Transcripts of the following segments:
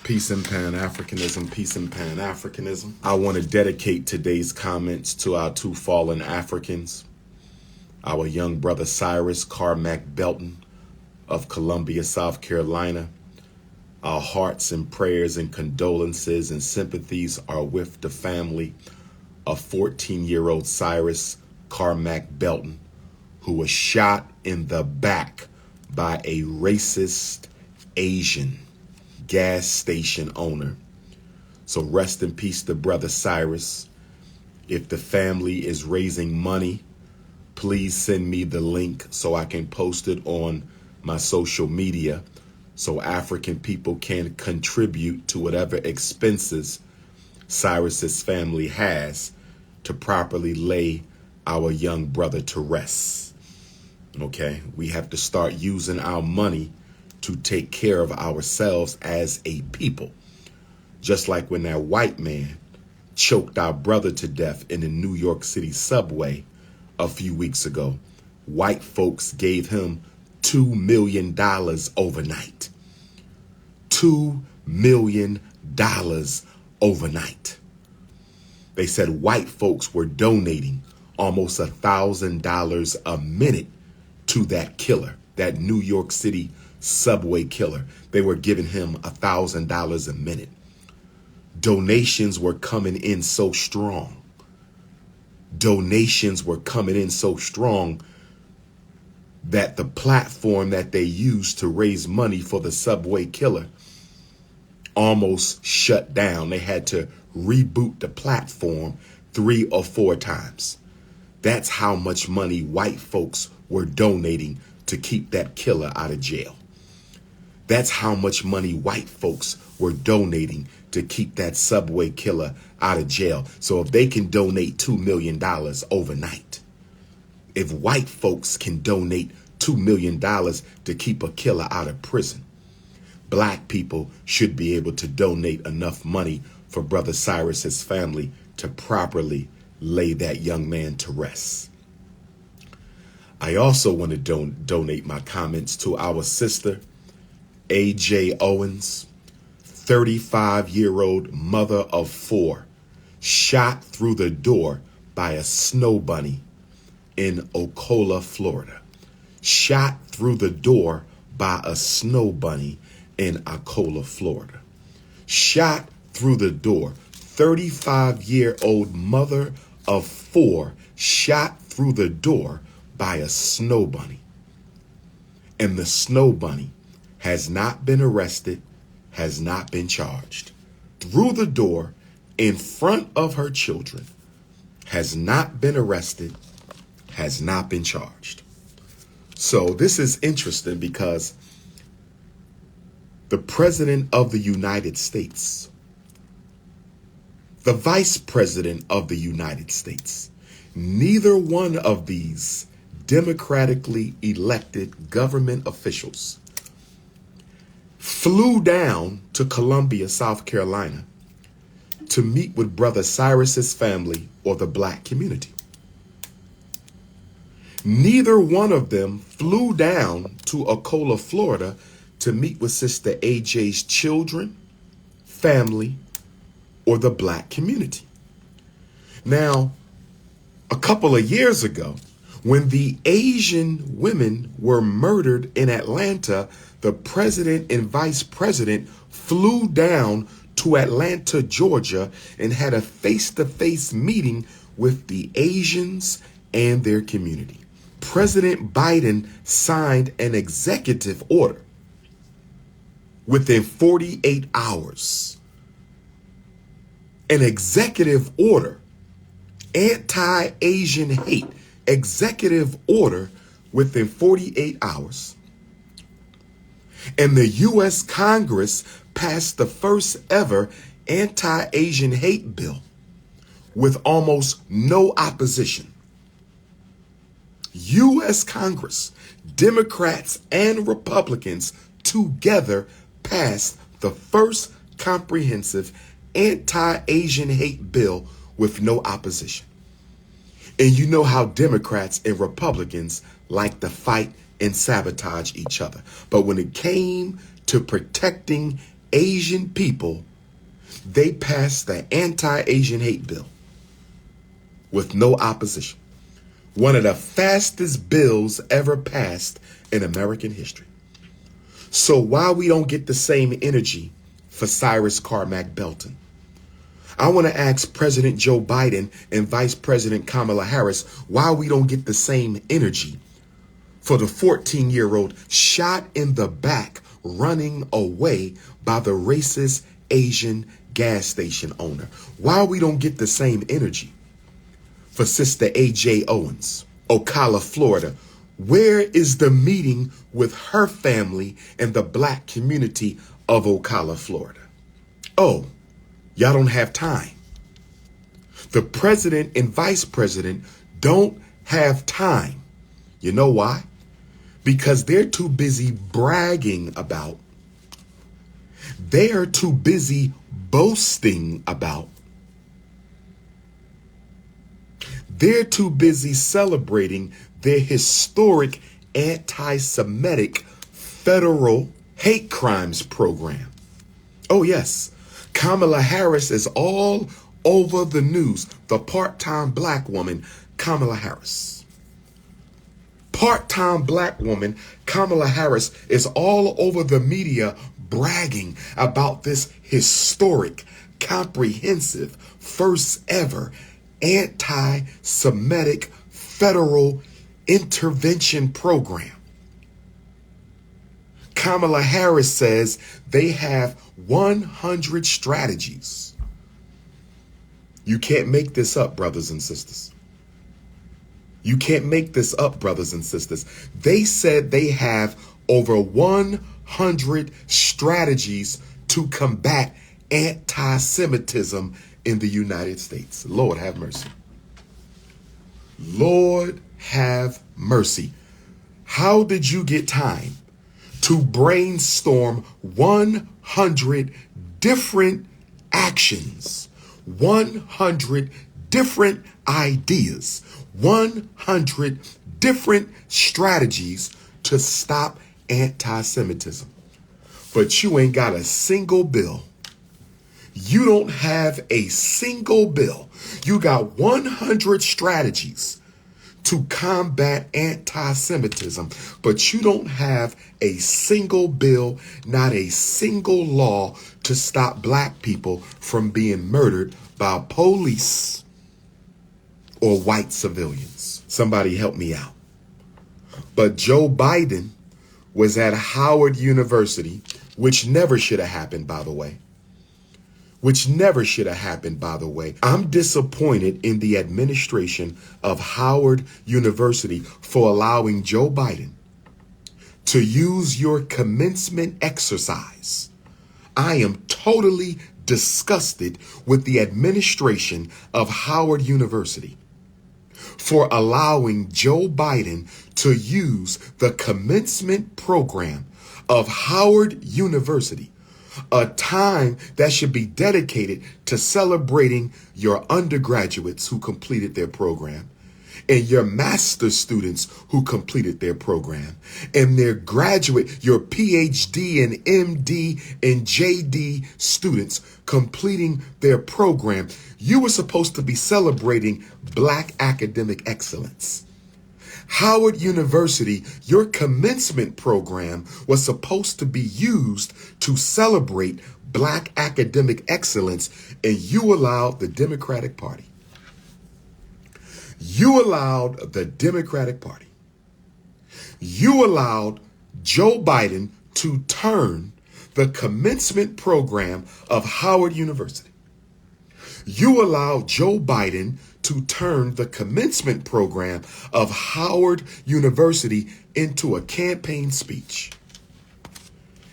Peace and Pan-Africanism, peace and Pan-Africanism. I want to dedicate today's comments to our two fallen Africans, our young brother Cyrus Carmack Belton of Columbia, South Carolina. Our hearts and prayers and condolences and sympathies are with the family of 14-year-old Cyrus Carmack Belton, who was shot in the back by a racist Asian gas station owner. So rest in peace to brother Cyrus. If the family is raising money, please send me the link so I can post it on my social media so African people can contribute to whatever expenses Cyrus's family has to properly lay our young brother to rest. Okay, we have to start using our money to take care of ourselves as a people. Just like when that white man choked our brother to death in the New York City subway a few weeks ago, white folks gave him $2 million overnight. $2 million overnight. They said white folks were donating almost $1,000 a minute to that killer, that New York City subway killer. They were giving him $1,000 a minute. Donations were coming in so strong. Donations were coming in so strong that the platform that they used to raise money for the subway killer almost shut down. They had to reboot the platform 3 or 4 times. That's how much money white folks were donating to keep that killer out of jail. That's how much money white folks were donating to keep that subway killer out of jail. So if they can donate $2 million overnight, if white folks can donate $2 million to keep a killer out of prison, black people should be able to donate enough money for brother Cyrus's family to properly lay that young man to rest. I also want to donate my comments to our sister, AJ Owens, 35-year-old mother of 4, shot through the door by a snow bunny in Ocala, Florida. Shot through the door by a snow bunny in Ocala, Florida. Shot through the door. 35-year-old mother of 4 shot through the door by a snow bunny. And the snow bunny has not been arrested, has not been charged. Through the door in front of her children, has not been arrested, has not been charged. So this is interesting because the President of the United States, the Vice President of the United States, neither one of these democratically elected government officials flew down to Columbia, South Carolina to meet with brother Cyrus's family or the black community. Neither one of them flew down to Ocala, Florida to meet with sister AJ's children, family, or the black community. Now, a couple of years ago, when the Asian women were murdered in Atlanta, the president and vice president flew down to Atlanta, Georgia, and had a face-to-face meeting with the Asians and their community. President Biden signed an executive order within 48 hours. An executive order, anti-Asian hate, executive order within 48 hours. And the U.S. Congress passed the first ever anti-Asian hate bill with almost no opposition. U.S. Congress, Democrats and Republicans together passed the first comprehensive anti-Asian hate bill with no opposition. And you know how Democrats and Republicans like to fight and sabotage each other. But when it came to protecting Asian people, they passed the anti-Asian hate bill with no opposition. One of the fastest bills ever passed in American history. So why we don't get the same energy for Cyrus Carmack Belton? I want to ask President Joe Biden and Vice President Kamala Harris why we don't get the same energy for the 14-year-old shot in the back running away by the racist Asian gas station owner. Why we don't get the same energy for Sister AJ Owens, Ocala, Florida. Where is the meeting with her family and the black community of Ocala, Florida? Oh, y'all don't have time. The president and vice president don't have time. You know why? Because they're too busy bragging about, they are too busy boasting about, they're too busy celebrating their historic anti-Semitic federal hate crimes program. Oh yes, Kamala Harris is all over the news. The part-time black woman, Kamala Harris. Part-time black woman, Kamala Harris is all over the media bragging about this historic, comprehensive, first ever anti-Semitic federal intervention program. Kamala Harris says they have 100 strategies. You can't make this up, brothers and sisters. You can't make this up, brothers and sisters. They said they have over 100 strategies to combat anti-Semitism in the United States. Lord have mercy. Lord have mercy. How did you get time to brainstorm 100 different actions, 100 different ideas, 100 different strategies to stop anti-Semitism? But you ain't got a single bill. You don't have a single bill. You got 100 strategies to combat anti-Semitism, but you don't have a single bill, not a single law to stop black people from being murdered by police or white civilians. Somebody help me out. But Joe Biden was at Howard University, which never should have happened, by the way. I'm disappointed in the administration of Howard University for allowing Joe Biden to use your commencement exercise. I am totally disgusted with the administration of Howard University for allowing Joe Biden to use the commencement program of Howard University, a time that should be dedicated to celebrating your undergraduates who completed their program, and your master's students who completed their program, and their graduate, your PhD and MD and JD students completing their program. You were supposed to be celebrating black academic excellence. Howard University, your commencement program was supposed to be used to celebrate black academic excellence, and you allowed the Democratic Party. You allowed the Democratic Party. You allowed Joe Biden to turn the commencement program of Howard University. You allowed Joe Biden to turn the commencement program of Howard University into a campaign speech,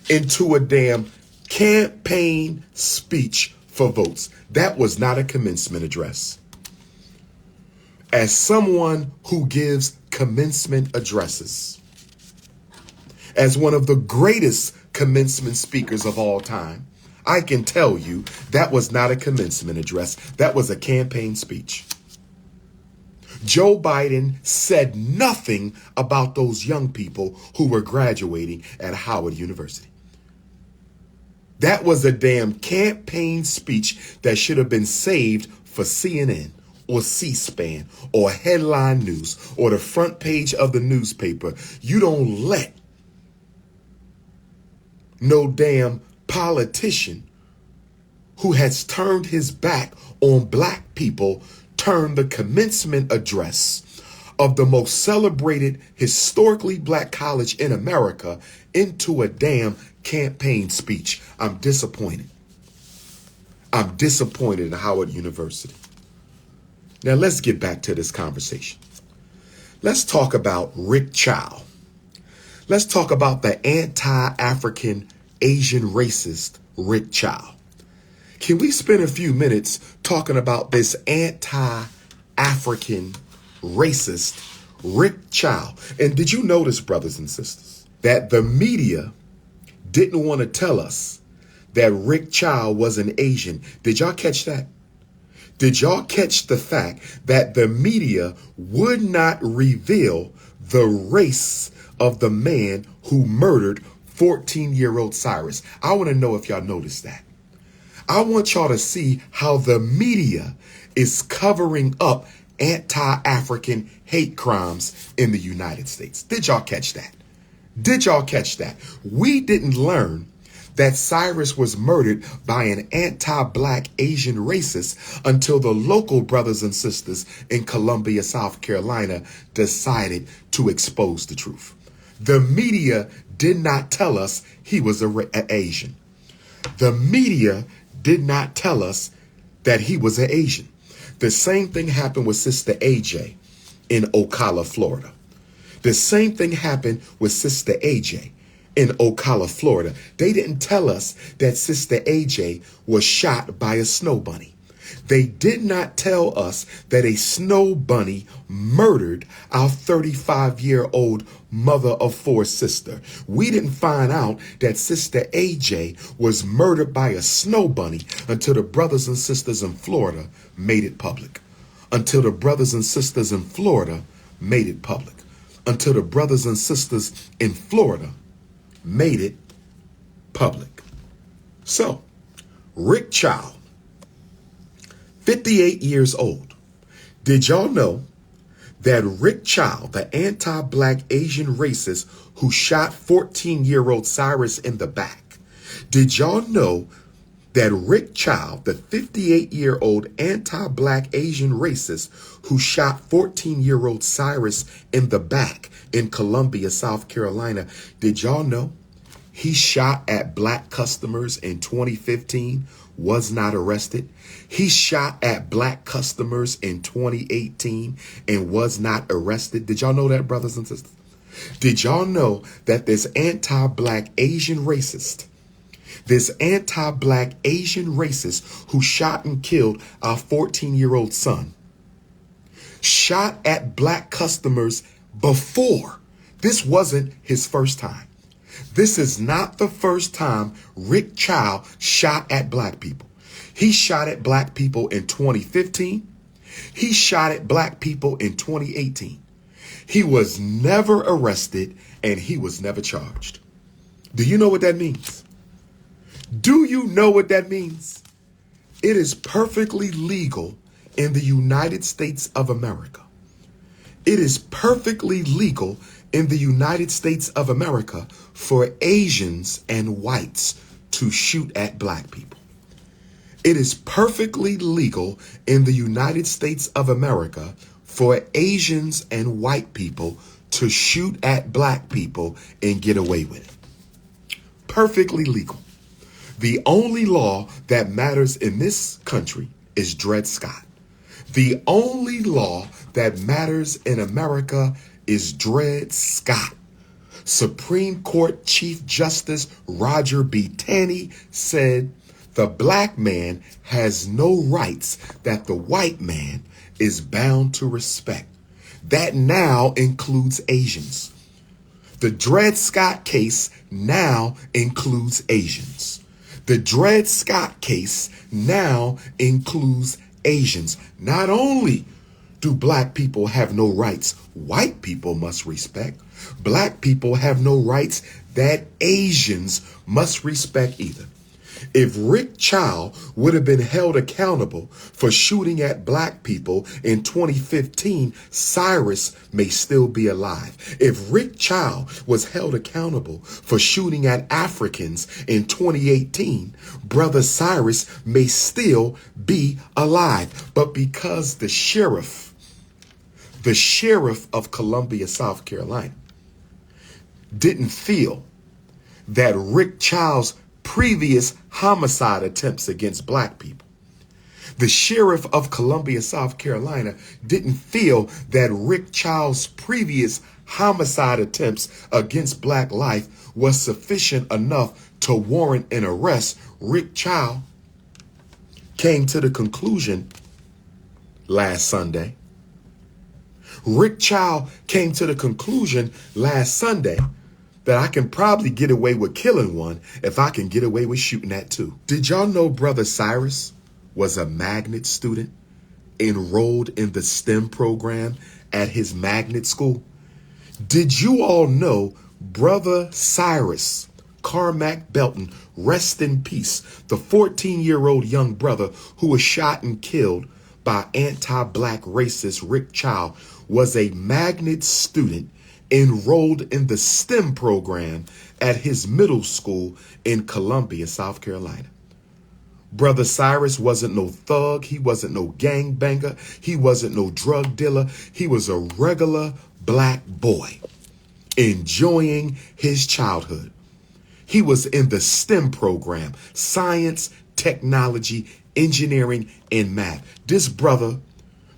into a damn campaign speech for votes. That was not a commencement address. As someone who gives commencement addresses, as one of the greatest commencement speakers of all time, I can tell you that was not a commencement address. That was a campaign speech. Joe Biden said nothing about those young people who were graduating at Howard University. That was a damn campaign speech that should have been saved for CNN or C-SPAN or headline news or the front page of the newspaper. You don't let no damn politician who has turned his back on black people turn the commencement address of the most celebrated historically black college in America into a damn campaign speech. I'm disappointed. I'm disappointed in Howard University. Now let's get back to this conversation. Let's talk about Rick Chow. Let's talk about the anti-African Asian racist Rick Chow. Can we spend a few minutes talking about this anti-African racist Rick Chow? And did you notice, brothers and sisters, that the media didn't want to tell us that Rick Chow was an Asian? Did y'all catch that? Did y'all catch the fact that the media would not reveal the race of the man who murdered 14-year-old Cyrus? I want to know if y'all noticed that. I want y'all to see how the media is covering up anti-African hate crimes in the United States. Did y'all catch that? Did y'all catch that? We didn't learn that Cyrus was murdered by an anti-black Asian racist until the local brothers and sisters in Columbia, South Carolina decided to expose the truth. The media did not tell us he was an Asian. The media did not tell us that he was an Asian. The same thing happened with Sister AJ in Ocala, Florida. The same thing happened with Sister AJ in Ocala, Florida. They didn't tell us that Sister AJ was shot by a snow bunny. They did not tell us that a snow bunny murdered our 35-year-old mother of four sister. We didn't find out that Sister AJ was murdered by a snow bunny until the brothers and sisters in Florida made it public. Until the brothers and sisters in Florida made it public. Until the brothers and sisters in Florida made it public. So, Rick Chow, 58 years old. Did y'all know that Rick Chow, the anti-black Asian racist who shot 14-year-old Cyrus in the back, did y'all know that Rick Chow, the 58-year-old anti-black Asian racist who shot 14-year-old Cyrus in the back in Columbia, South Carolina, did y'all know he shot at black customers in 2015, was not arrested? He shot at black customers in 2018 and was not arrested. Did y'all know that, brothers and sisters? Did y'all know that this anti-black Asian racist, who shot and killed our 14-year-old son, shot at black customers before? This wasn't his first time. This is not the first time Rick Chow shot at black people. He shot at black people in 2015. He shot at black people in 2018. He was never arrested and he was never charged. Do you know what that means? Do you know what that means? It is perfectly legal in the United States of America. It is perfectly legal in the United States of America for Asians and whites to shoot at black people. It is perfectly legal in the United States of America for Asians and white people to shoot at black people and get away with it. Perfectly legal. The only law that matters in this country is Dred Scott. The only law that matters in America is Dred Scott. Supreme Court Chief Justice Roger B. Taney said the black man has no rights that the white man is bound to respect. That now includes Asians. The Dred Scott case now includes Asians. The Dred Scott case now includes Asians. Not only do black people have no rights white people must respect, black people have no rights that Asians must respect either. If Rick Child would have been held accountable for shooting at black people in 2015, Cyrus may still be alive. If Rick Child was held accountable for shooting at Africans in 2018, Brother Cyrus may still be alive. But because the sheriff of Columbia, South Carolina, didn't feel that Rick Child's previous homicide attempts against black people, the sheriff of Columbia, South Carolina, didn't feel that Rick Child's previous homicide attempts against black life was sufficient enough to warrant an arrest. Rick Child came to the conclusion last Sunday. Rick Child came to the conclusion last Sunday that I can probably get away with killing one if I can get away with shooting at two. Did y'all know Brother Cyrus was a magnet student enrolled in the STEM program at his magnet school? Did you all know Brother Cyrus, Carmack Belton, rest in peace, the 14-year-old young brother who was shot and killed by anti-black racist Rick Child, was a magnet student enrolled in the STEM program at his middle school in Columbia, South Carolina. Brother Cyrus wasn't no thug. He wasn't no gangbanger. He wasn't no drug dealer. He was a regular black boy enjoying his childhood. He was in the STEM program: science, technology, engineering, and math. This brother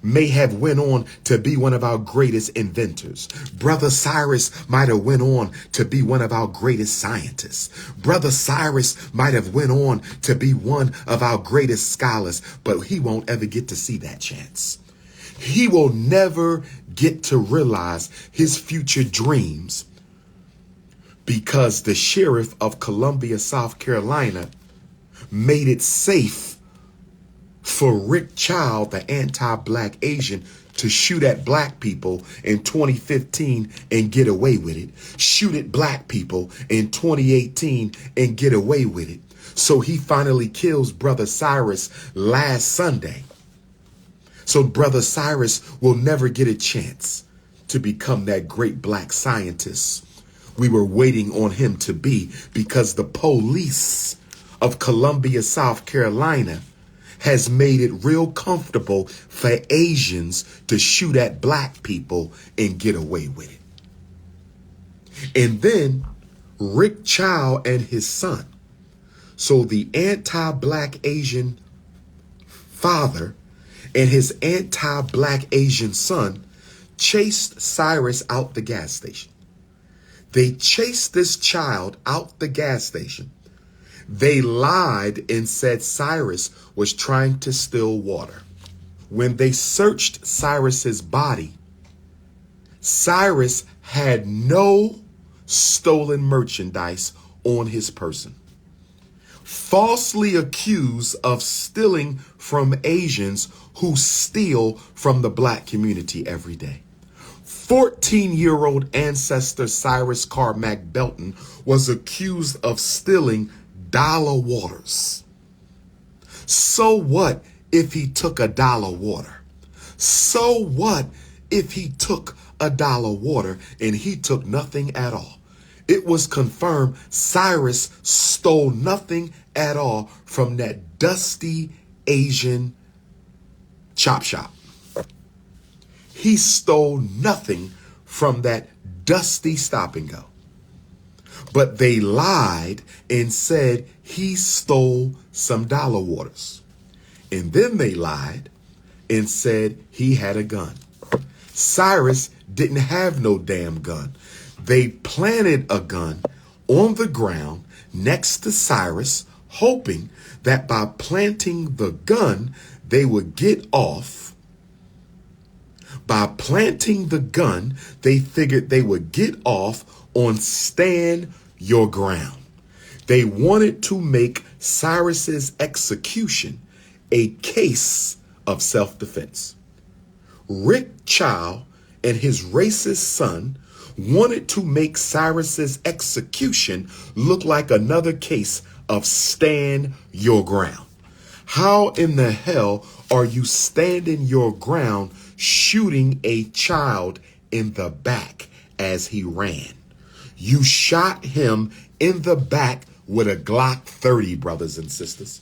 may have went on to be one of our greatest inventors. Brother Cyrus might have went on to be one of our greatest scientists. Brother Cyrus might have went on to be one of our greatest scholars, but he won't ever get to see that chance. He will never get to realize his future dreams because the sheriff of Columbia, South Carolina, made it safe for Rick Child, the anti-black Asian, to shoot at black people in 2015 and get away with it. Shoot at black people in 2018 and get away with it. So he finally kills Brother Cyrus last Sunday. So Brother Cyrus will never get a chance to become that great black scientist we were waiting on him to be, because the police of Columbia, South Carolina, has made it real comfortable for Asians to shoot at black people and get away with it. And then Rick Child and his son, so the anti-black Asian father and his anti-black Asian son, chased Cyrus out the gas station. They chased this child out the gas station. They lied and said Cyrus was trying to steal water. When they searched Cyrus's body, Cyrus had no stolen merchandise on his person. Falsely accused of stealing from Asians who steal from the black community every day. 14-year-old ancestor Cyrus Carmack Belton was accused of stealing dollar waters. So what if he took $1 water? So what if he took $1 water and he took nothing at all? It was confirmed Cyrus stole nothing at all from that dusty Asian chop shop. He stole nothing from that dusty stop and go. But they lied and said he stole some dollar waters. And then they lied and said he had a gun. Cyrus didn't have no damn gun. They planted a gun on the ground next to Cyrus, hoping that by planting the gun, they would get off. By planting the gun, they figured they would get off on stand your ground. They wanted to make Cyrus's execution a case of self-defense. Rick Child and his racist son wanted to make Cyrus's execution look like another case of stand your ground. How in the hell are you standing your ground shooting a child in the back as he ran? You shot him in the back with a Glock 30, brothers and sisters.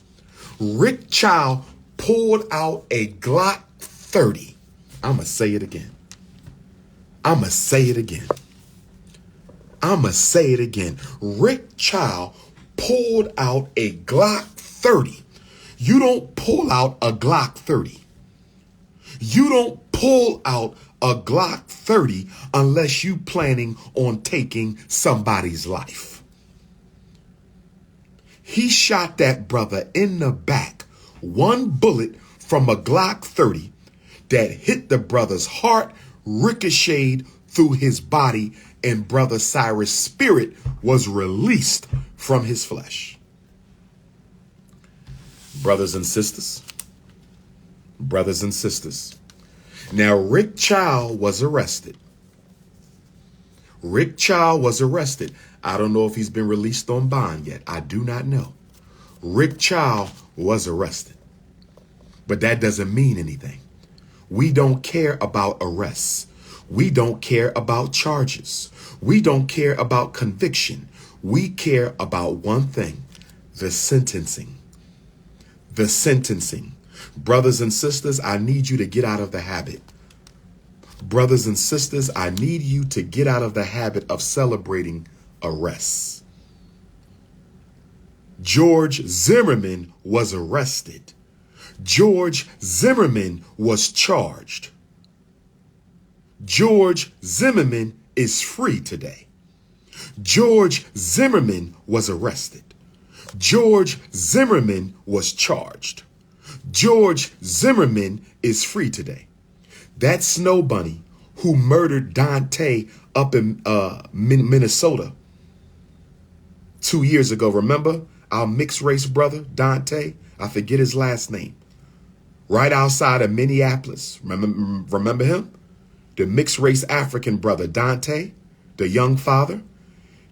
Rick Child pulled out a Glock 30. I'm going to say it again. I'm going to say it again. I'm going to say it again. Rick Child pulled out a Glock 30. You don't pull out a Glock 30. You don't pull out a Glock 30 unless you planning on taking somebody's life. He shot that brother in the back, one bullet from a Glock 30 that hit the brother's heart, ricocheted through his body, and brother Cyrus' spirit was released from his flesh. Brothers and sisters, now Rick Child was arrested. Rick Child was arrested. I don't know if he's been released on bond yet. I do not know. Rick Child was arrested. But that doesn't mean anything. We don't care about arrests. We don't care about charges. We don't care about conviction. We care about one thing: the sentencing. The sentencing. Brothers and sisters, I need you to get out of the habit. Brothers and sisters, I need you to get out of the habit of celebrating arrests. George Zimmerman was arrested. George Zimmerman was charged. George Zimmerman is free today. George Zimmerman was arrested. George Zimmerman was charged. George Zimmerman is free today. That snow bunny who murdered Dante up in Minnesota 2 years ago. Remember our mixed race brother, Dante? I forget his last name. Right outside of Minneapolis. Remember him? The mixed race African brother, Dante, the young father.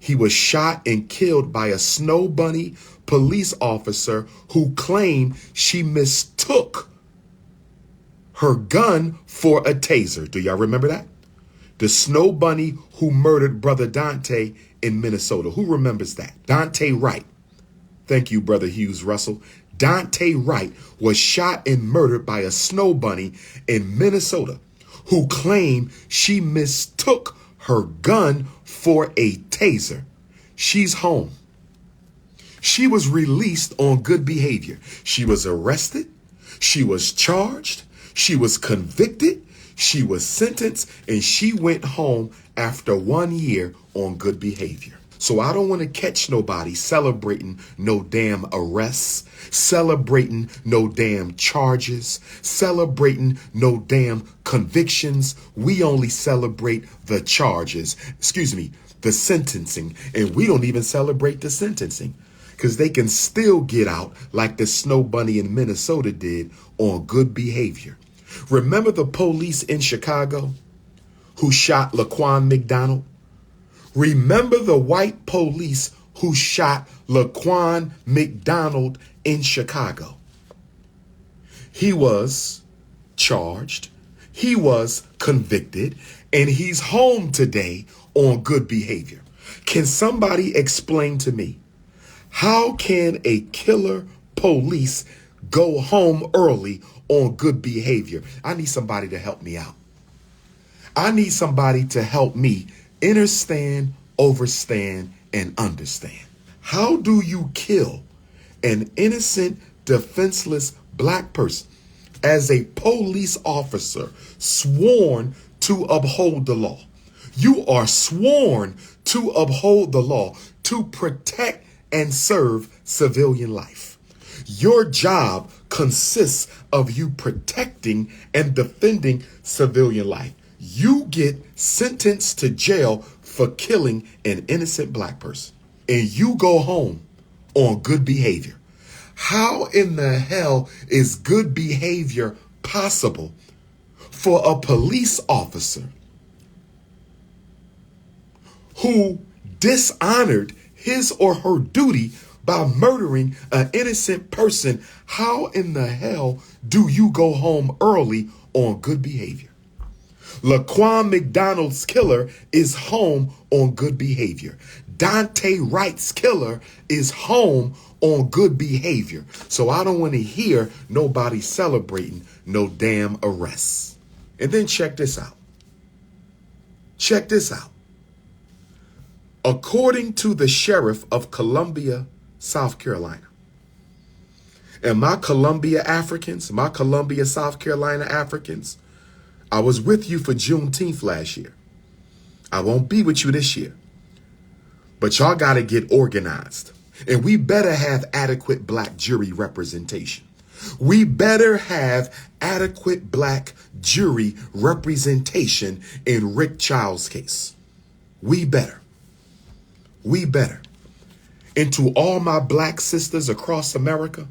He was shot and killed by a snow bunny police officer who claimed she mistook her gun for a taser. Do y'all remember that? The snow bunny who murdered brother Dante in Minnesota. Who remembers that? Dante Wright. Thank you, brother Hughes Russell. Dante Wright was shot and murdered by a snow bunny in Minnesota who claimed she mistook her gun for a taser. She's home. She was released on good behavior. She was arrested. She was charged. She was convicted. She was sentenced, and she went home after 1 year on good behavior. So I don't want to catch nobody celebrating no damn arrests, celebrating no damn charges, celebrating no damn convictions. We only celebrate the charges, the sentencing, and we don't even celebrate the sentencing because they can still get out like the snow bunny in Minnesota did on good behavior. Remember the police in Chicago who shot Laquan McDonald? Remember the white police who shot Laquan McDonald in Chicago? He was charged, he was convicted, and he's home today on good behavior. Can somebody explain to me, how can a killer police go home early on good behavior? I need somebody to help me out. I need somebody to help me understand, overstand, and understand. How do you kill an innocent, defenseless black person as a police officer sworn to uphold the law? You are sworn to uphold the law, to protect and serve civilian life. Your job consists of you protecting and defending civilian life. You get sentenced to jail for killing an innocent black person, and you go home on good behavior. How in the hell is good behavior possible for a police officer who dishonored his or her duty by murdering an innocent person, how in the hell do you go home early on good behavior? Laquan McDonald's killer is home on good behavior. Dante Wright's killer is home on good behavior. So I don't want to hear nobody celebrating no damn arrests. And then check this out. Check this out. According to the sheriff of Columbia, South Carolina, and my Columbia Africans, my Columbia, South Carolina Africans, I was with you for Juneteenth last year. I won't be with you this year. But y'all got to get organized. And we better have adequate black jury representation. We better have adequate black jury representation in Rick Child's case. We better. We better. And to all my black sisters across America,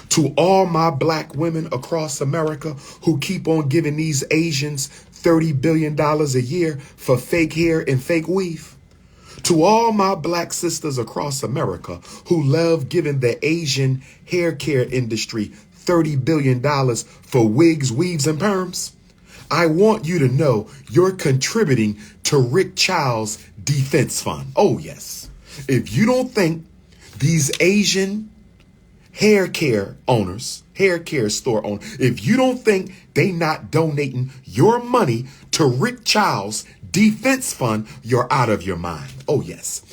to all my black women across America who keep on giving these Asians $30 billion a year for fake hair and fake weave, to all my black sisters across America who love giving the Asian hair care industry $30 billion for wigs, weaves, and perms, I want you to know you're contributing to Rick Child's defense fund. Oh, yes. If you don't think these Asian hair care owners, hair care store owners, if you don't think they not donating your money to Rick Child's defense fund, you're out of your mind. Oh, yes.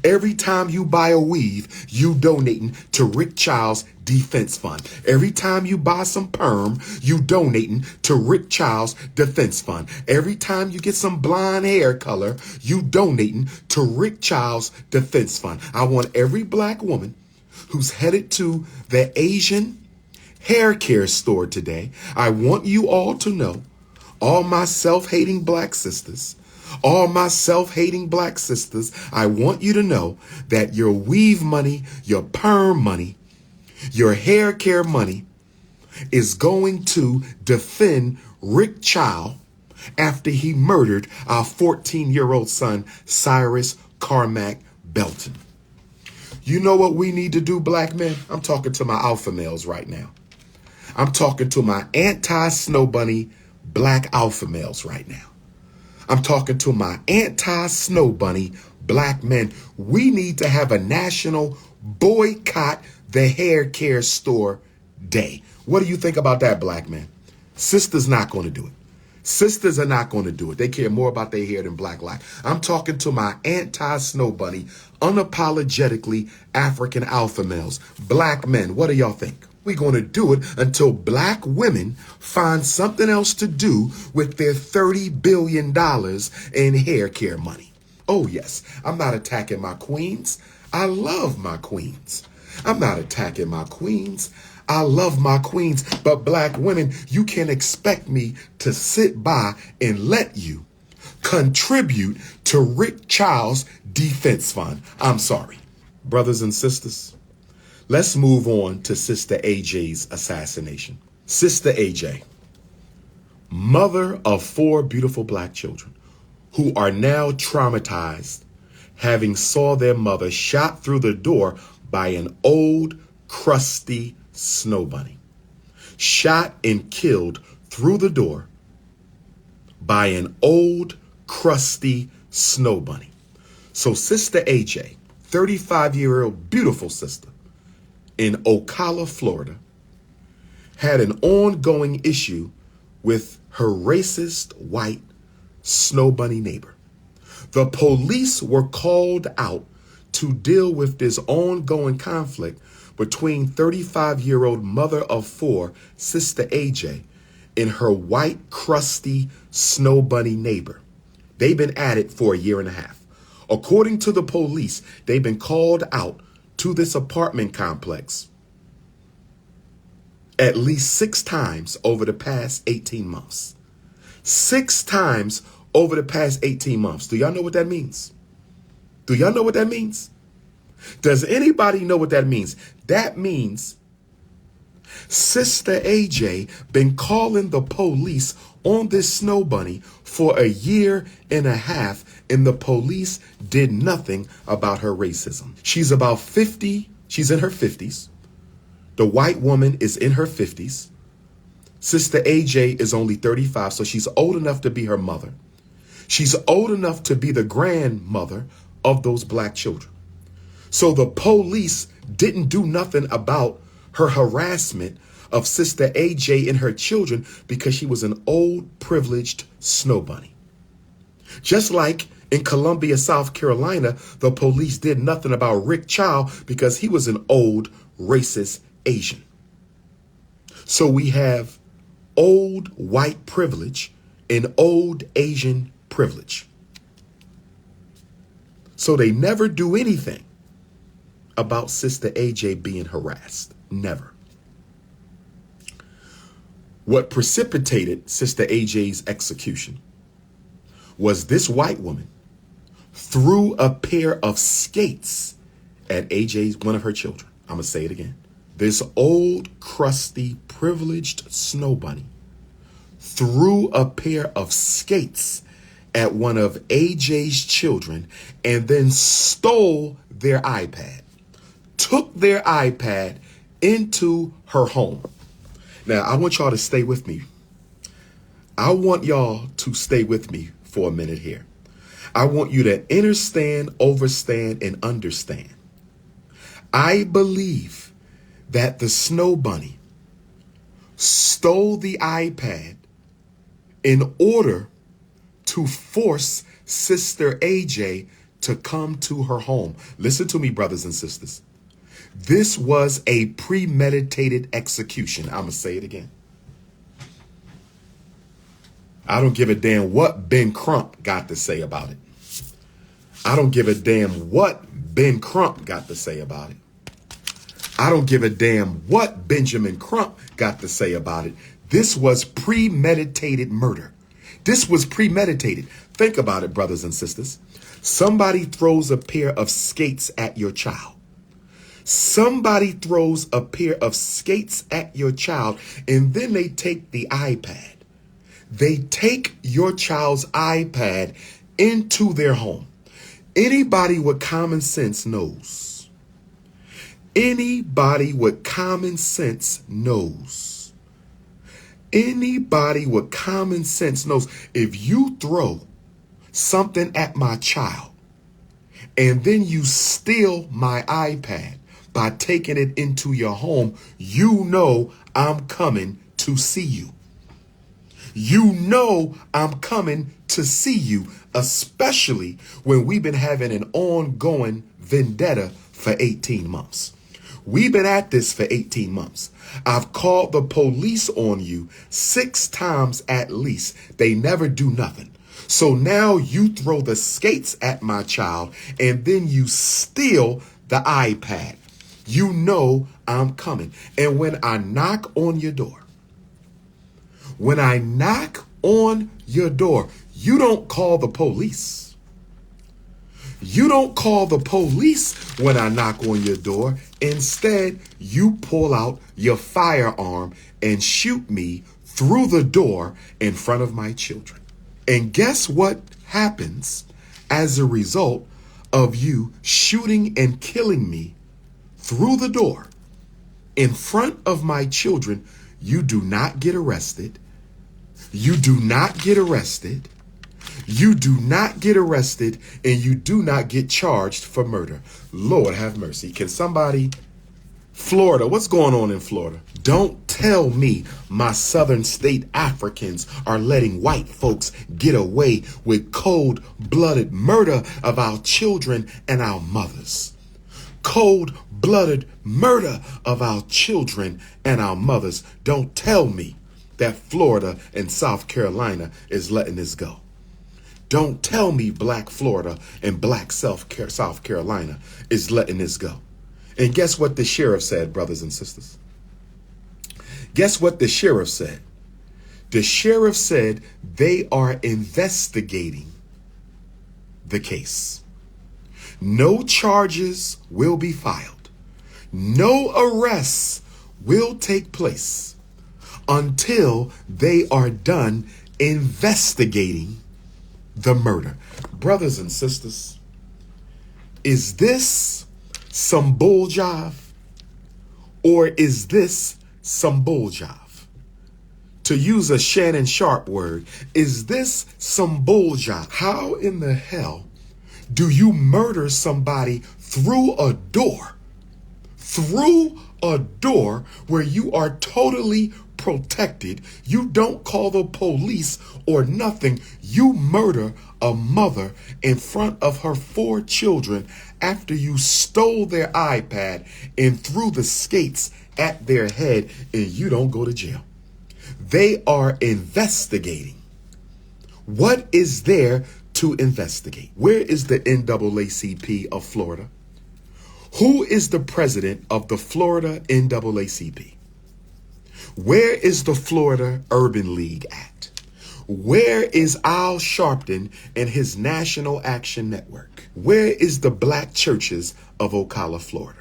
Every time you buy a weave, you donating to Rick Child's defense fund. Every time you buy some perm, you donating to Rick Child's defense fund. Every time you get some blonde hair color, you donating to Rick Child's defense fund. I want every black woman who's headed to the Asian hair care store today, I want you all to know, all my self-hating black sisters, all my self-hating black sisters, I want you to know that your weave money, your perm money, your hair care money is going to defend Rick Child after he murdered our 14-year-old son, Cyrus Carmack Belton. You know what we need to do, black men? I'm talking to my alpha males right now. I'm talking to my anti-snow bunny black alpha males right now. I'm talking to my anti-snow bunny black men. We need to have a national boycott the hair care store day. What do you think about that, black man? Sisters not going to do it. Sisters are not going to do it. They care more about their hair than black life. I'm talking to my anti-snow bunny, unapologetically African alpha males, black men. What do y'all think? We're going to do it until black women find something else to do with their $30 billion in hair care money. Oh, yes. I'm not attacking my queens. I love my queens. I'm not attacking my queens. I love my queens. But black women, you can't expect me to sit by and let you contribute to Rick Child's defense fund. I'm sorry. Brothers and sisters, let's move on to Sister AJ's assassination. Sister AJ, mother of 4 beautiful black children who are now traumatized, having saw their mother shot through the door by an old, crusty snow bunny. Shot and killed through the door by an old, crusty snow bunny. So Sister AJ, 35-year-old beautiful sister in Ocala, Florida, had an ongoing issue with her racist white snow bunny neighbor. The police were called out to deal with this ongoing conflict between 35-year-old mother of 4, Sister AJ, and her white, crusty snow bunny neighbor. They've been at it for a year and a half. According to the police, they've been called out to this apartment complex at least 6 times over the past 18 months. 6 times over the past 18 months. Do y'all know what that means? Do y'all know what that means? Does anybody know what that means? That means Sister AJ been calling the police on this snow bunny for a year and a half, and the police did nothing about her racism. She's about 50. She's in her 50s. The white woman is in her 50s. Sister AJ is only 35, so she's old enough to be her mother. She's old enough to be the grandmother of those black children. So the police didn't do nothing about her harassment of Sister AJ and her children because she was an old, privileged snow bunny. Just like in Columbia, South Carolina, the police did nothing about Rick Child because he was an old, racist Asian. So we have old white privilege and old Asian privilege. So they never do anything about Sister AJ being harassed. Never. What precipitated Sister AJ's execution was this white woman threw a pair of skates at AJ's, one of her children. I'm going to say it again. This old, crusty, privileged snow bunny threw a pair of skates at one of AJ's children and then stole their iPad, took their iPad into her home. Now, I want y'all to stay with me. I want y'all to stay with me for a minute here. I want you to understand, overstand, and understand. I believe that the snow bunny stole the iPad in order to force Sister AJ to come to her home. Listen to me, brothers and sisters. This was a premeditated execution. I'm going to say it again. I don't give a damn what Ben Crump got to say about it. I don't give a damn what Ben Crump got to say about it. I don't give a damn what Benjamin Crump got to say about it. This was premeditated murder. This was premeditated. Think about it, brothers and sisters. Somebody throws a pair of skates at your child. Somebody throws a pair of skates at your child, and then they take the iPad. They take your child's iPad into their home. Anybody with common sense knows. Anybody with common sense knows. Anybody with common sense knows if you throw something at my child and then you steal my iPad by taking it into your home, you know I'm coming to see you. You know I'm coming to see you, especially when we've been having an ongoing vendetta for 18 months. We've been at this for 18 months. I've called the police on you 6 times at least. They never do nothing. So now you throw the skates at my child and then you steal the iPad. You know I'm coming. And when I knock on your door, you don't call the police. You don't call the police when I knock on your door. Instead, you pull out your firearm and shoot me through the door in front of my children. And guess what happens as a result of you shooting and killing me through the door in front of my children? You do not get arrested. You do not get arrested. You do not get arrested, and you do not get charged for murder. Lord have mercy. Can somebody, Florida, what's going on in Florida? Don't tell me my southern state Africans are letting white folks get away with cold-blooded murder of our children and our mothers. Cold-blooded murder of our children and our mothers. Don't tell me that Florida and South Carolina is letting this go. Don't tell me black Florida and black South Carolina is letting this go. And guess what the sheriff said, brothers and sisters? Guess what the sheriff said? The sheriff said they are investigating the case. No charges will be filed. No arrests will take place until they are done investigating the murder. Brothers and sisters, is this some bull jive? Or is this some bull jive? To use a Shannon Sharp word, is this some bull jive? How in the hell do you murder somebody through a door? Through a door where you are totally protected. You don't call the police or nothing. You murder a mother in front of her 4 children after you stole their iPad and threw the skates at their head, and you don't go to jail. They are investigating. What is there to investigate? Where is the NAACP of Florida? Who is the president of the Florida NAACP? Where is the Florida Urban League at? Where is Al Sharpton and his National Action Network? Where is the black churches of Ocala, Florida?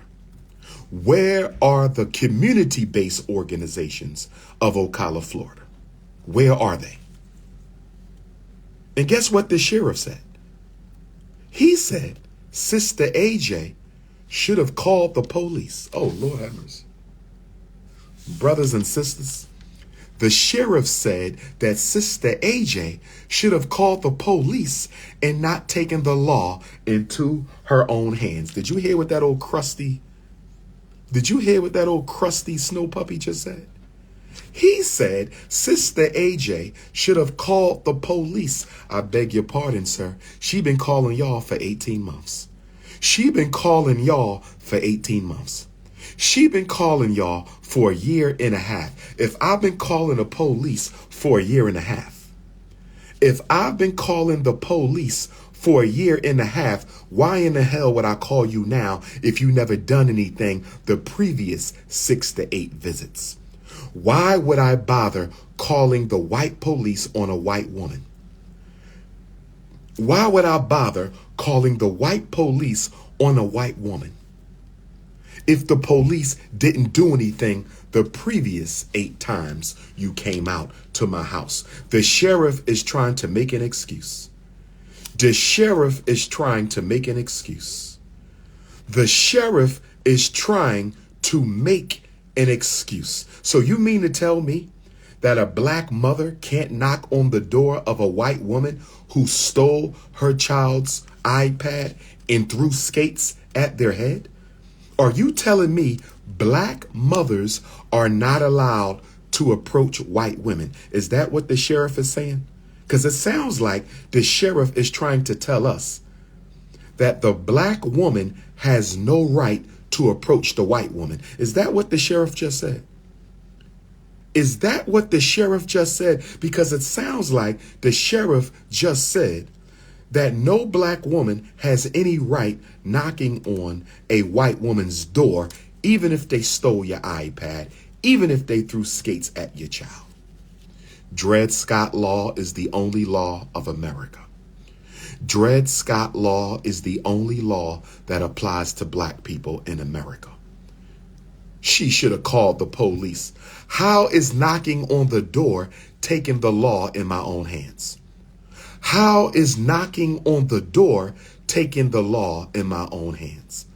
Where are the community-based organizations of Ocala, Florida? Where are they? And guess what the sheriff said? He said Sister AJ should have called the police. Oh, Lord have mercy. Brothers and sisters, the sheriff said that Sister AJ should have called the police and not taken the law into her own hands. Did you hear what that old crusty snow puppy just said? He said Sister AJ should have called the police. I beg your pardon, sir. She been calling y'all for 18 months. She been calling y'all for 18 months. She been calling y'all for a year and a half. If I've been calling the police for a year and a half, if I've been calling the police for a year and a half, why in the hell would I call you now if you never done anything the previous 6 to 8 visits? Why would I bother calling the white police on a white woman? Why would I bother calling the white police on a white woman if the police didn't do anything the previous 8 times you came out to my house? The sheriff is trying to make an excuse. The sheriff is trying to make an excuse. The sheriff is trying to make an excuse. So you mean to tell me that a black mother can't knock on the door of a white woman who stole her child's iPad and threw skates at their head? Are you telling me black mothers are not allowed to approach white women? Is that what the sheriff is saying? Because it sounds like the sheriff is trying to tell us that the black woman has no right to approach the white woman. Is that what the sheriff just said? Is that what the sheriff just said? Because it sounds like the sheriff just said that no black woman has any right knocking on a white woman's door, even if they stole your iPad, even if they threw skates at your child. Dred Scott law is the only law of America. Dred Scott law is the only law that applies to black people in America. She should have called the police. How is knocking on the door taking the law in my own hands? How is knocking on the door taking the law in my own hands?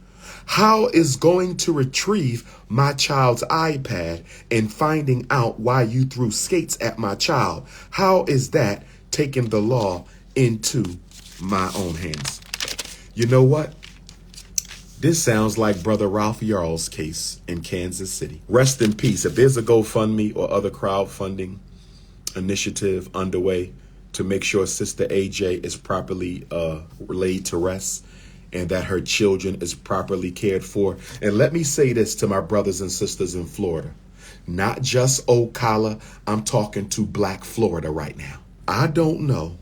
How is going to retrieve my child's iPad and finding out why you threw skates at my child? How is that taking the law into my own hands? You know what? This sounds like Brother Ralph Yarl's case in Kansas City. Rest in peace. If there's a GoFundMe or other crowdfunding initiative underway to make sure Sister AJ is properly laid to rest and that her children is properly cared for. And let me say this to my brothers and sisters in Florida, not just Ocala. I'm talking to Black Florida right now. I don't know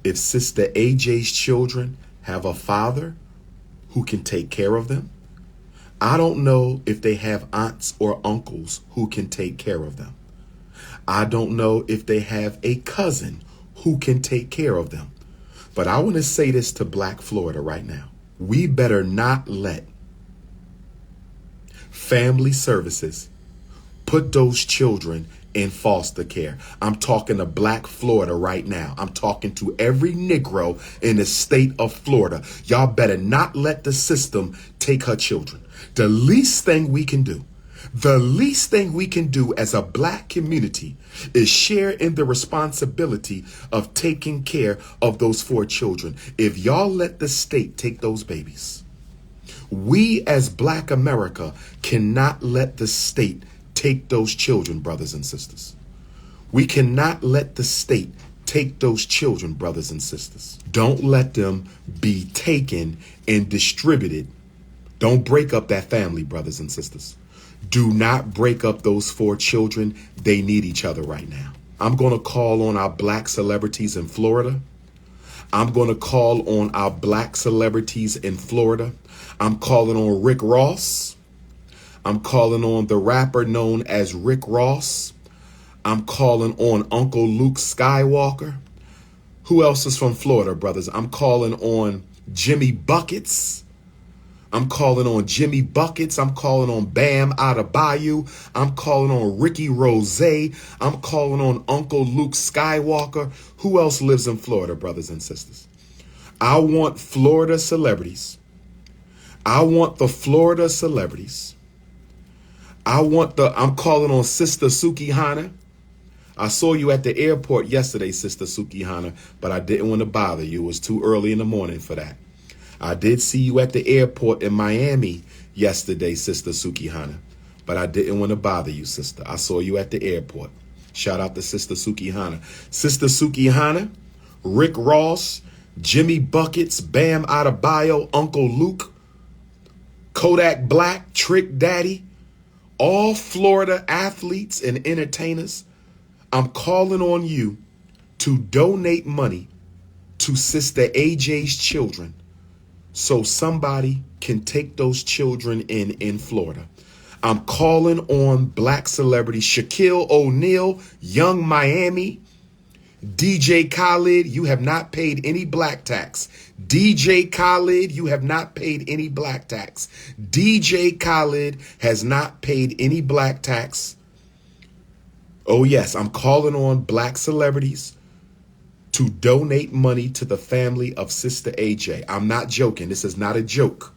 if Sister AJ's children have a father who can take care of them. I don't know if they have aunts or uncles who can take care of them. I don't know if they have a cousin who can take care of them. But I want to say this to Black Florida right now. We better not let family services put those children in foster care. I'm talking to Black Florida right now. I'm talking to every Negro in the state of Florida. Y'all better not let the system take her children. The least thing we can do as a Black community is share in the responsibility of taking care of those 4 children. If y'all let the state take those babies, we as Black America cannot let the state take those children, brothers and sisters. We cannot let the state take those children, brothers and sisters. Don't let them be taken and distributed. Don't break up that family, brothers and sisters. Do not break up those 4 children. They need each other right now. I'm going to call on our Black celebrities in Florida. I'm going to call on our Black celebrities in Florida. I'm calling on Rick Ross. I'm calling on the rapper known as Rick Ross. I'm calling on Uncle Luke Skywalker. Who else is from Florida, brothers? I'm calling on Jimmy Buckets. I'm calling on Jimmy Buckets. I'm calling on Bam Adebayo. I'm calling on Ricky Rose. I'm calling on Uncle Luke Skywalker. Who else lives in Florida, brothers and sisters? I want Florida celebrities. I want the Florida celebrities. I'm calling on Sister Suki Hana. I saw you at the airport yesterday, Sister Suki Hana, but I didn't want to bother you. It was too early in the morning for that. I did see you at the airport in Miami yesterday, Sister Suki Hana, but I didn't want to bother you, sister. I saw you at the airport. Shout out to Sister Suki Hana. Sister Suki Hana, Rick Ross, Jimmy Buckets, Bam Adebayo, Uncle Luke, Kodak Black, Trick Daddy, all Florida athletes and entertainers. I'm calling on you to donate money to Sister AJ's children so somebody can take those children in Florida. I'm calling on Black celebrities, Shaquille O'Neal, Young Miami, DJ Khaled, you have not paid any black tax. DJ Khaled, you have not paid any black tax. DJ Khaled has not paid any black tax. Oh yes, I'm calling on Black celebrities to donate money to the family of Sister AJ. I'm not joking. This is not a joke.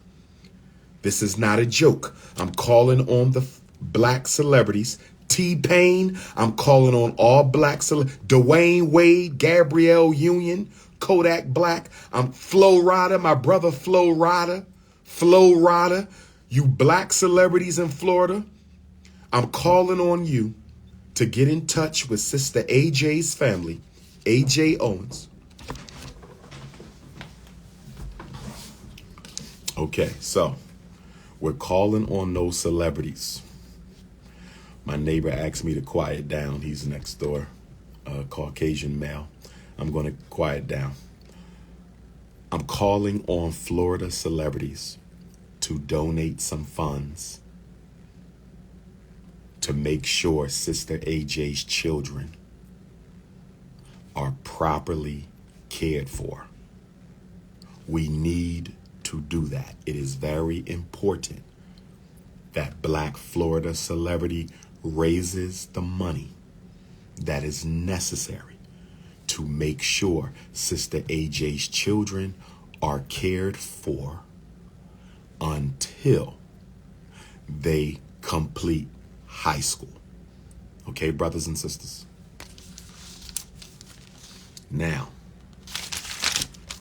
This is not a joke. I'm calling on the Black celebrities. T-Pain, I'm calling on all Black celebrities. Dwayne Wade, Gabrielle Union, Kodak Black. I'm Flo Rida, my brother Flo Rida. Flo Rida, you Black celebrities in Florida. I'm calling on you to get in touch with Sister AJ's family, AJ Owens. Okay, so we're calling on those celebrities. My neighbor asked me to quiet down. He's next door, Caucasian male. I'm going to quiet down. I'm calling on Florida celebrities to donate some funds to make sure Sister AJ's children are properly cared for. We need to do that. It is very important that Black Florida celebrity raises the money that is necessary to make sure Sister AJ's children are cared for until they complete high school. Okay, brothers and sisters? Now,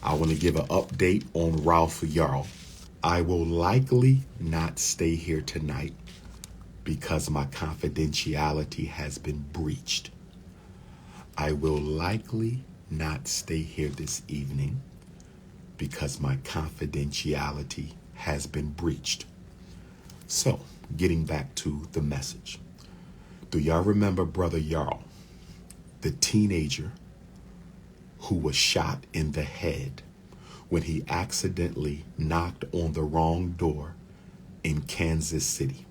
I want to give an update on Ralph Yarl. I will likely not stay here tonight because my confidentiality has been breached. I will likely not stay here this evening because my confidentiality has been breached. So, getting back to the message. Do y'all remember Brother Yarl, the teenager who was shot in the head when he accidentally knocked on the wrong door in Kansas City?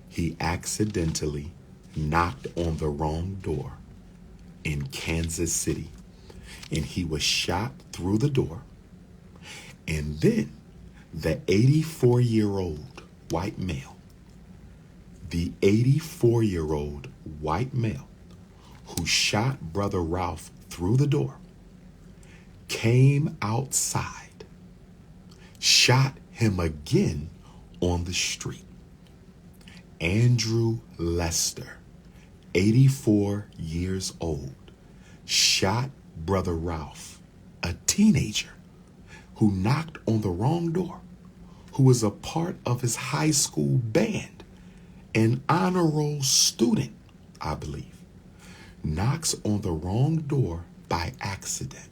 He accidentally knocked on the wrong door in Kansas City, and he was shot through the door. And then the 84-year-old white male The 84-year-old white male who shot Brother Ralph through the door came outside, shot him again on the street. Andrew Lester, 84 years old, shot Brother Ralph, a teenager who knocked on the wrong door, who was a part of his high school band, an honor roll student, I believe, knocks on the wrong door by accident.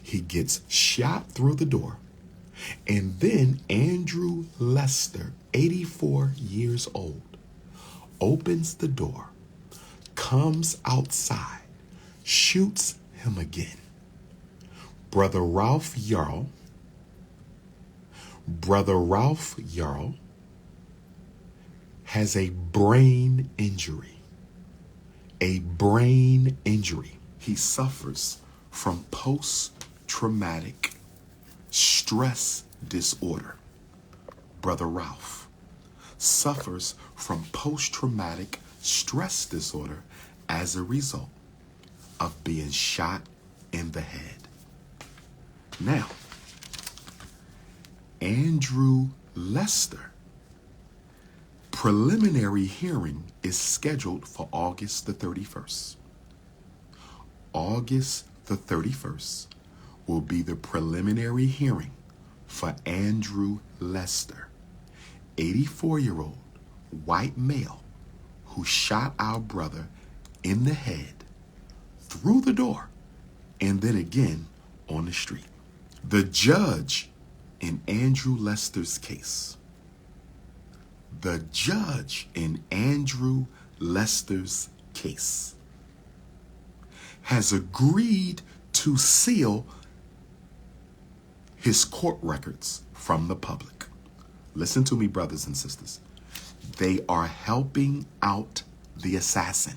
He gets shot through the door, and then Andrew Lester, 84 years old, opens the door, comes outside, shoots him again. Brother Ralph Yarl has a brain injury. A brain injury. He suffers from post-traumatic stress disorder. Brother Ralph suffers from post-traumatic stress disorder as a result of being shot in the head. Now, Andrew Lester, preliminary hearing is scheduled for August the 31st. August the 31st will be the preliminary hearing for Andrew Lester, 84-year-old white male who shot our brother in the head, through the door, and then again on the street. The judge in Andrew Lester's case, has agreed to seal his court records from the public. Listen to me, brothers and sisters. They are helping out the assassin.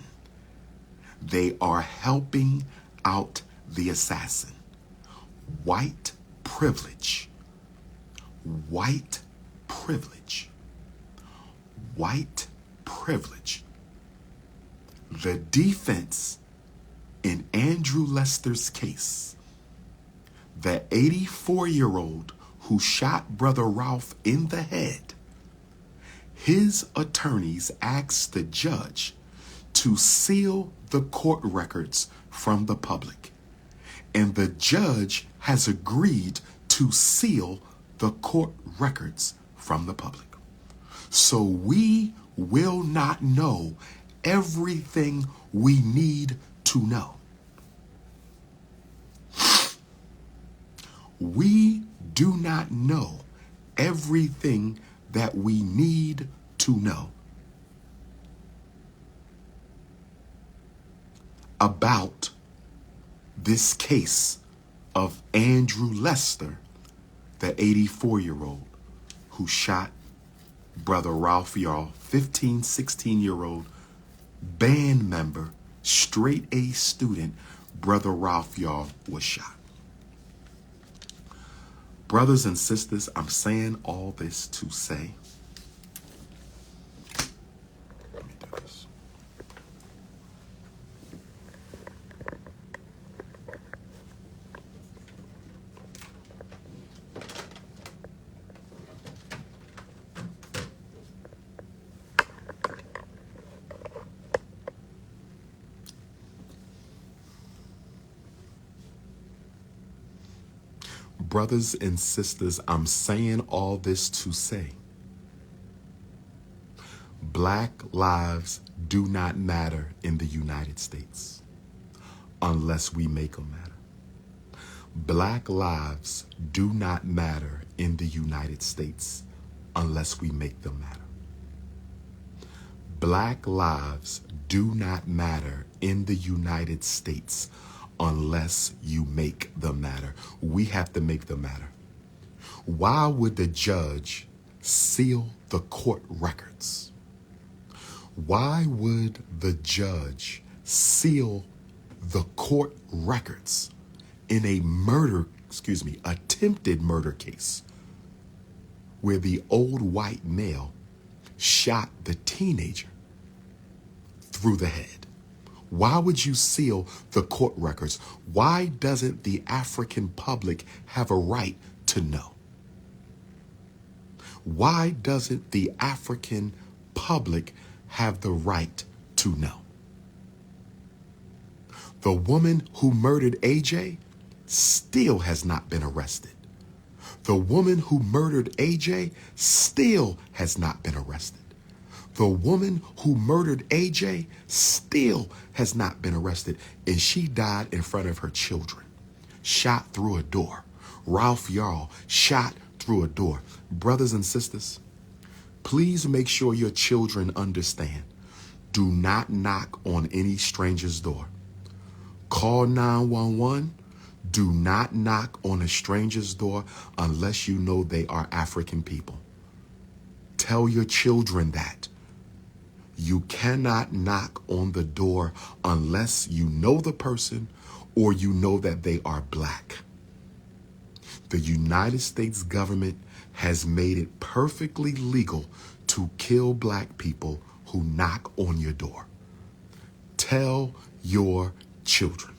They are helping out the assassin. White privilege. White privilege. White privilege. The defense in Andrew Lester's case, the 84-year-old who shot Brother Ralph in the head, his attorneys asked the judge to seal the court records from the public. And the judge has agreed to seal the court records from the public. So we will not know everything we need to know. We do not know everything that we need to know about this case of Andrew Lester, the 84-year-old who shot Brother Ralph Yarl, 16-year-old band member, straight A student. Brother Ralph Yarl was shot. Brothers and sisters, I'm saying all this to say, let me do this. Brothers and sisters, I'm saying all this to say, Black lives do not matter in the United States unless we make them matter. Black lives do not matter in the United States unless we make them matter. Black lives do not matter in the United States unless you make them matter. We have to make them matter. Why would the judge seal the court records? Why would the judge seal the court records in a attempted murder case where the old white male shot the teenager through the head? Why would you seal the court records? Why doesn't the African public have a right to know? Why doesn't the African public have the right to know? The woman who murdered AJ still has not been arrested. The woman who murdered AJ still has not been arrested. The woman who murdered AJ still has not been arrested, and she died in front of her children, shot through a door. Ralph Yarl shot through a door. Brothers and sisters, please make sure your children understand. Do not knock on any stranger's door. Call 911. Do not knock on a stranger's door unless you know they are African people. Tell your children that. You cannot knock on the door unless you know the person or you know that they are black. The United States government has made it perfectly legal to kill black people who knock on your door. Tell your children.